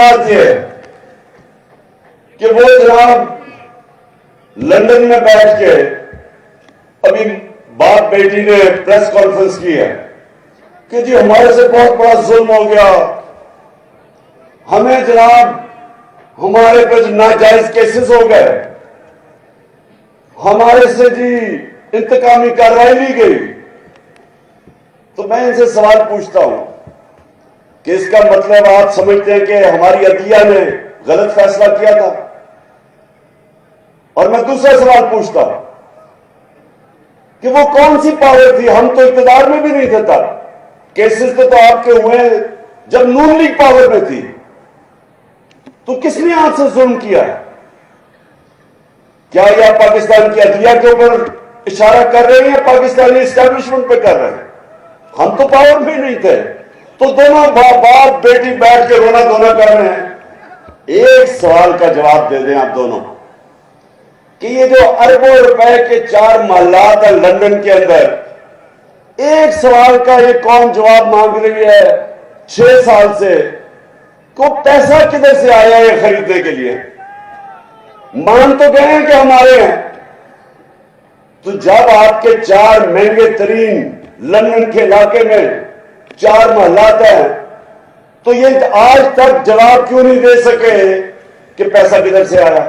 बात यह है कि वो जनाब लंदन में बैठ के अभी बाप बेटी ने प्रेस कॉन्फ्रेंस की है कि जी हमारे से बहुत बड़ा जुल्म हो गया, हमें जनाब हमारे पे नाजायज केसेस हो गए, हमारे से जी इंतकामी कार्रवाई ली गई। तो मैं इनसे सवाल पूछता हूं कि इसका मतलब आप समझते हैं कि हमारी अदलिया ने गलत फैसला किया था? और मैं दूसरा सवाल पूछता हूं कि वो कौन सी पावर थी? हम तो इक़्तिदार में भी नहीं थे तब। केसेस तो आपके हुए जब नून लीग पावर में थी। तो किसने आपसे जुल्म किया? क्या ये आप पाकिस्तान की अदलिया के ऊपर इशारा कर रहे हैं या पाकिस्तानी एस्टैब्लिशमेंट पे कर रहे हैं? हम तो पावर में नहीं थे। तो दोनों बाप बेटी बैठ के रोना धोना कर रहे हैं। एक सवाल का जवाब दे दें आप दोनों कि ये जो अरबों रुपए के 4 महलात है लंदन के अंदर, एक सवाल का ये कौन जवाब मांग रही है 6 साल से को पैसा किधर से आया ये खरीदने के लिए? मान तो गए हैं कि हमारे हैं। तो जब आपके 4 महंगे तरीन लंदन के इलाके में 4 महलात हैं, तो ये आज तक जवाब क्यों नहीं दे सके कि पैसा किधर से आया?